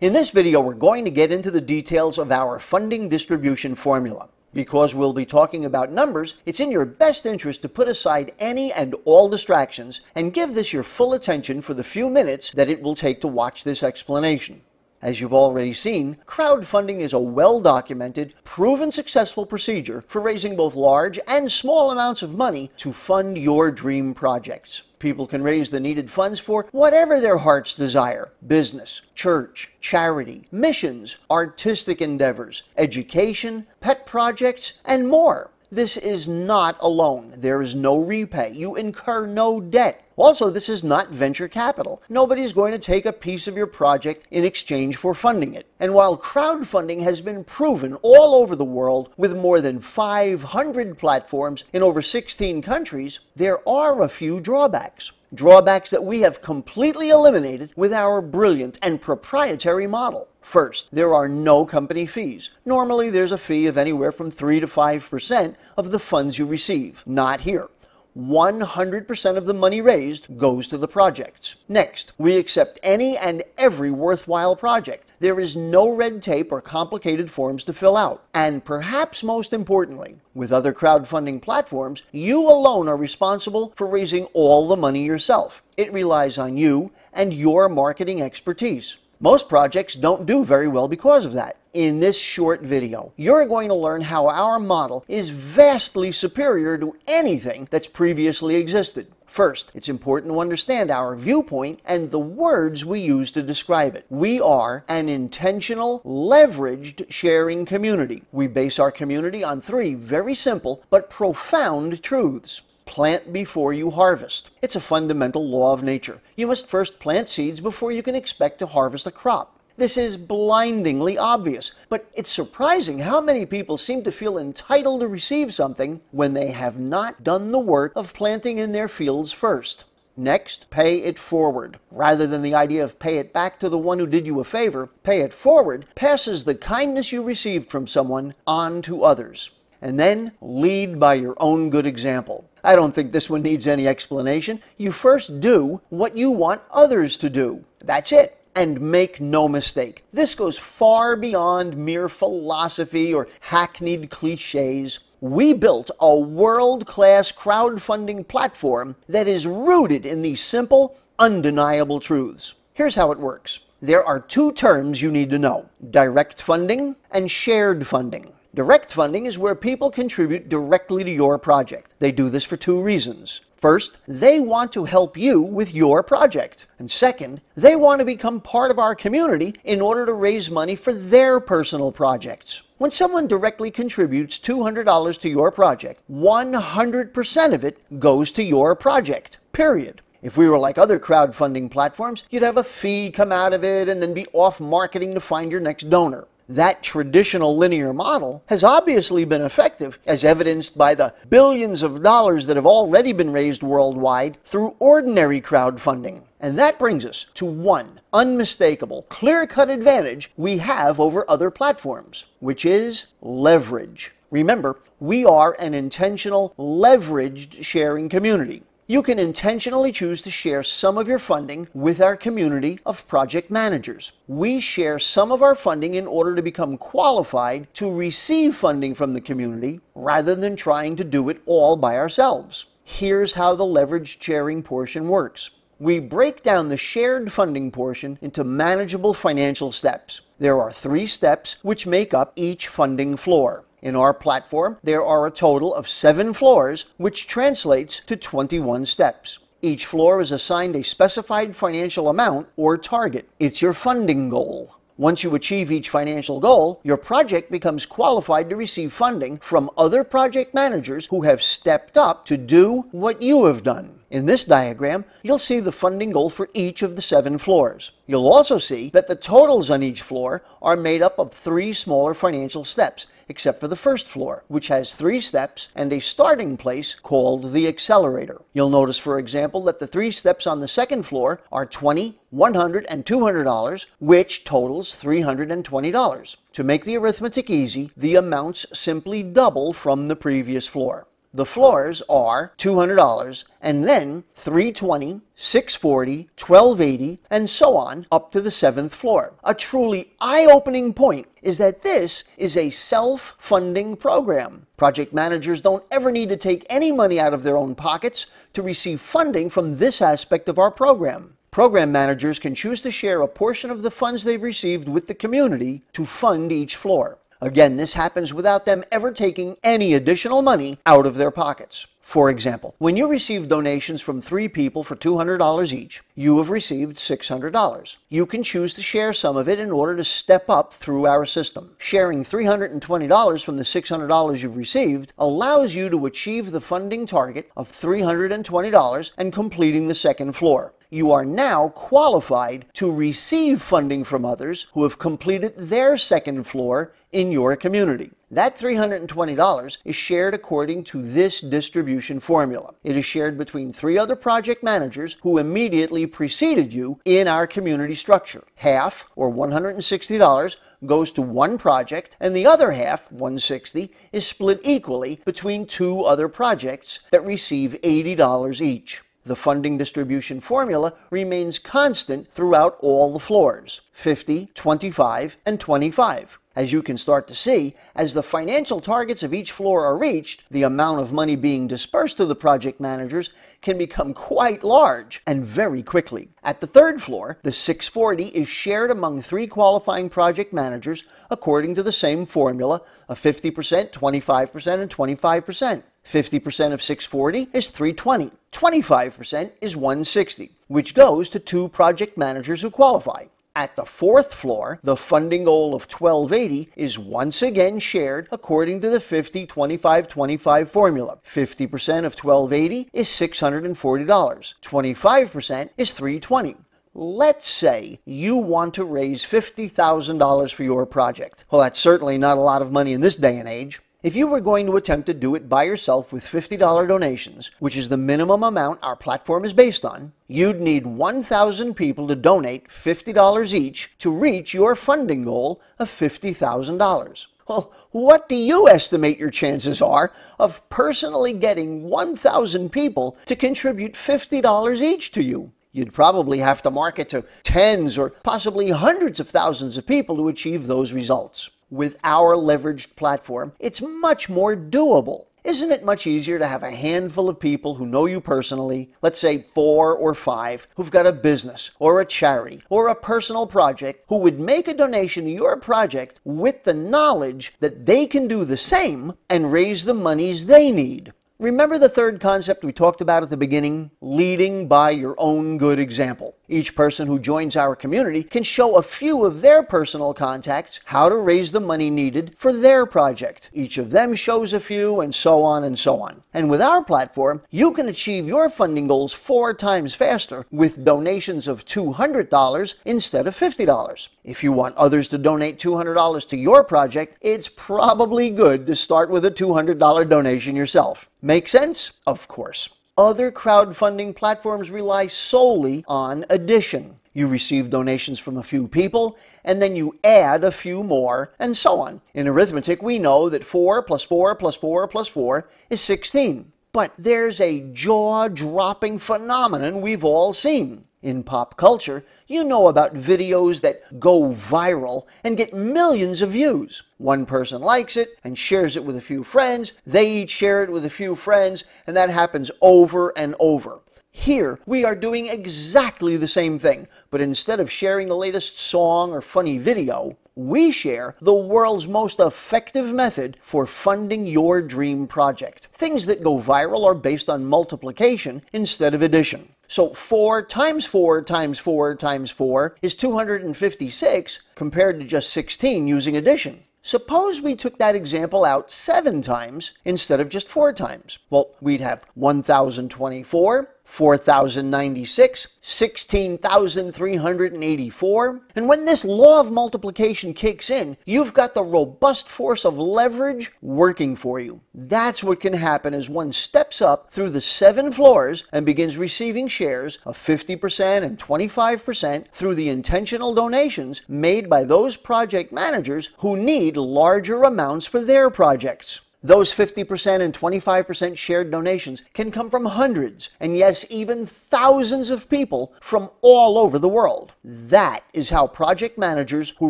In this video, we're going to get into the details of our funding distribution formula. Because we'll be talking about numbers, it's in your best interest to put aside any and all distractions and give this your full attention for the few minutes that it will take to watch this explanation. As you've already seen, crowdfunding is a well-documented, proven successful procedure for raising both large and small amounts of money to fund your dream projects. People can raise the needed funds for whatever their hearts desire: business, church, charity, missions, artistic endeavors, education, pet projects, and more. This is not a loan. There is no repay. You incur no debt. Also, this is not venture capital. Nobody's going to take a piece of your project in exchange for funding it. And while crowdfunding has been proven all over the world with more than 500 platforms in over 16 countries, there are a few drawbacks. Drawbacks that we have completely eliminated with our brilliant and proprietary model. First, there are no company fees. Normally, there's a fee of anywhere from 3 to 5% of the funds you receive. Not here. 100% of the money raised goes to the projects. Next, we accept any and every worthwhile project. There is no red tape or complicated forms to fill out. And perhaps most importantly, with other crowdfunding platforms, you alone are responsible for raising all the money yourself. It relies on you and your marketing expertise. Most projects don't do very well because of that. In this short video, you're going to learn how our model is vastly superior to anything that's previously existed. First, it's important to understand our viewpoint and the words we use to describe it. We are an intentional, leveraged sharing community. We base our community on 3 very simple but profound truths. Plant before you harvest. It's a fundamental law of nature. You must first plant seeds before you can expect to harvest a crop. This is blindingly obvious, but it's surprising how many people seem to feel entitled to receive something when they have not done the work of planting in their fields first. Next, pay it forward. Rather than the idea of pay it back to the one who did you a favor, pay it forward passes the kindness you received from someone on to others. And then, lead by your own good example. I don't think this one needs any explanation. You first do what you want others to do. That's it. And make no mistake, this goes far beyond mere philosophy or hackneyed cliches. We built a world-class crowdfunding platform that is rooted in these simple, undeniable truths. Here's how it works. There are 2 terms you need to know: direct funding and shared funding. Direct funding is where people contribute directly to your project. They do this for 2 reasons. First, they want to help you with your project. And second, they want to become part of our community in order to raise money for their personal projects. When someone directly contributes $200 to your project, 100% of it goes to your project. Period. If we were like other crowdfunding platforms, you'd have a fee come out of it and then be off marketing to find your next donor. That traditional linear model has obviously been effective, as evidenced by the billions of dollars that have already been raised worldwide through ordinary crowdfunding. And that brings us to one unmistakable, clear-cut advantage we have over other platforms, which is leverage. Remember, we are an intentional, leveraged sharing community. You can intentionally choose to share some of your funding with our community of project managers. We share some of our funding in order to become qualified to receive funding from the community rather than trying to do it all by ourselves. Here's how the leveraged sharing portion works. We break down the shared funding portion into manageable financial steps. There are 3 steps which make up each funding floor. In our platform, there are a total of 7 floors, which translates to 21 steps. Each floor is assigned a specified financial amount or target. It's your funding goal. Once you achieve each financial goal, your project becomes qualified to receive funding from other project managers who have stepped up to do what you have done. In this diagram, you'll see the funding goal for each of the 7 floors. You'll also see that the totals on each floor are made up of 3 smaller financial steps, except for the first floor, which has 3 steps and a starting place called the accelerator. You'll notice, for example, that the 3 steps on the second floor are $20, $100, and $200, which totals $320. To make the arithmetic easy, the amounts simply double from the previous floor. The floors are $200 and then $320, $640, $1280, and so on up to the 7th floor. A truly eye-opening point is that this is a self-funding program. Project managers don't ever need to take any money out of their own pockets to receive funding from this aspect of our program. Program managers can choose to share a portion of the funds they've received with the community to fund each floor. Again, this happens without them ever taking any additional money out of their pockets. For example, when you receive donations from 3 people for $200 each, you have received $600. You can choose to share some of it in order to step up through our system. Sharing $320 from the $600 you've received allows you to achieve the funding target of $320 and completing the 2nd floor. You are now qualified to receive funding from others who have completed their 2nd floor in your community. That $320 is shared according to this distribution formula. It is shared between 3 other project managers who immediately preceded you in our community structure. Half, or $160, goes to one project, and the other half, $160, is split equally between 2 other projects that receive $80 each. The funding distribution formula remains constant throughout all the floors, 50, 25, and 25. As you can start to see, as the financial targets of each floor are reached, the amount of money being dispersed to the project managers can become quite large and very quickly. At the 3rd floor, the $640 is shared among 3 qualifying project managers according to the same formula of 50%, 25%, and 25%. 50% of $640 is $320. 25% is $160, which goes to 2 project managers who qualify. At the 4th floor, the funding goal of $1280 is once again shared according to the 50-25-25 formula. 50% of $1280 is $640. 25% is $320. Let's say you want to raise $50,000 for your project. Well, that's certainly not a lot of money in this day and age. If you were going to attempt to do it by yourself with $50 donations, which is the minimum amount our platform is based on, you'd need 1,000 people to donate $50 each to reach your funding goal of $50,000. Well, what do you estimate your chances are of personally getting 1,000 people to contribute $50 each to you? You'd probably have to market to tens or possibly hundreds of thousands of people to achieve those results. With our leveraged platform, it's much more doable. Isn't it much easier to have a handful of people who know you personally, let's say 4 or 5, who've got a business or a charity or a personal project, who would make a donation to your project with the knowledge that they can do the same and raise the monies they need? Remember the 3rd concept we talked about at the beginning? Leading by your own good example. Each person who joins our community can show a few of their personal contacts how to raise the money needed for their project. Each of them shows a few, and so on and so on. And with our platform, you can achieve your funding goals 4 times faster with donations of $200 instead of $50. If you want others to donate $200 to your project, it's probably good to start with a $200 donation yourself. Make sense? Of course. Other crowdfunding platforms rely solely on addition. You receive donations from a few people, and then you add a few more, and so on. In arithmetic, we know that 4 plus 4 plus 4 plus 4 is 16. But there's a jaw-dropping phenomenon we've all seen. In pop culture, you know about videos that go viral and get millions of views. One person likes it and shares it with a few friends, they each share it with a few friends, and that happens over and over. Here, we are doing exactly the same thing, but instead of sharing the latest song or funny video, we share the world's most effective method for funding your dream project. Things that go viral are based on multiplication instead of addition. So 4 times 4 times 4 times 4 is 256 compared to just 16 using addition. Suppose we took that example out 7 times instead of just 4 times. Well, we'd have 1,024, 4,096, 16,384. And when this law of multiplication kicks in, you've got the robust force of leverage working for you. That's what can happen as one steps up through the 7 floors and begins receiving shares of 50% and 25% through the intentional donations made by those project managers who need larger amounts for their projects. Those 50% and 25% shared donations can come from hundreds, and yes, even thousands of people from all over the world. That is how project managers who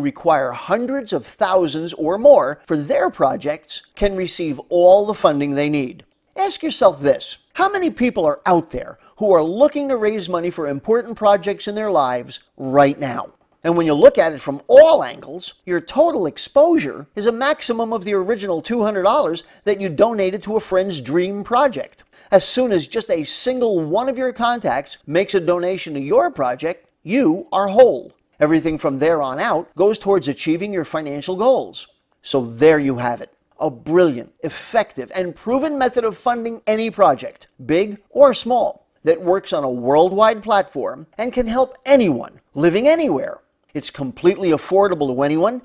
require hundreds of thousands or more for their projects can receive all the funding they need. Ask yourself this: how many people are out there who are looking to raise money for important projects in their lives right now? And when you look at it from all angles, your total exposure is a maximum of the original $200 that you donated to a friend's dream project. As soon as just a single one of your contacts makes a donation to your project, you are whole. Everything from there on out goes towards achieving your financial goals. So there you have it. A brilliant, effective, and proven method of funding any project, big or small, that works on a worldwide platform and can help anyone living anywhere. It's completely affordable to anyone,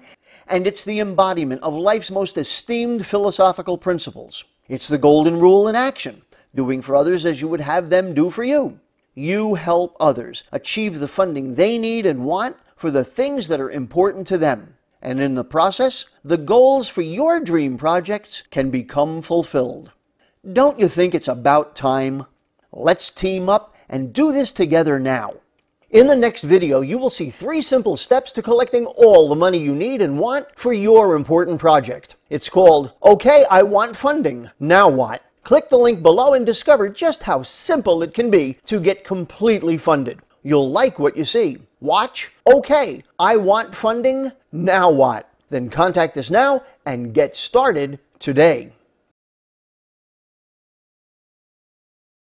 and it's the embodiment of life's most esteemed philosophical principles. It's the golden rule in action, doing for others as you would have them do for you. You help others achieve the funding they need and want for the things that are important to them. And in the process, the goals for your dream projects can become fulfilled. Don't you think it's about time? Let's team up and do this together now. In the next video, you will see 3 simple steps to collecting all the money you need and want for your important project. It's called, "Okay, I want funding. Now what?" Click the link below and discover just how simple it can be to get completely funded. You'll like what you see. Watch, "Okay, I want funding. Now what?" Then contact us now and get started today.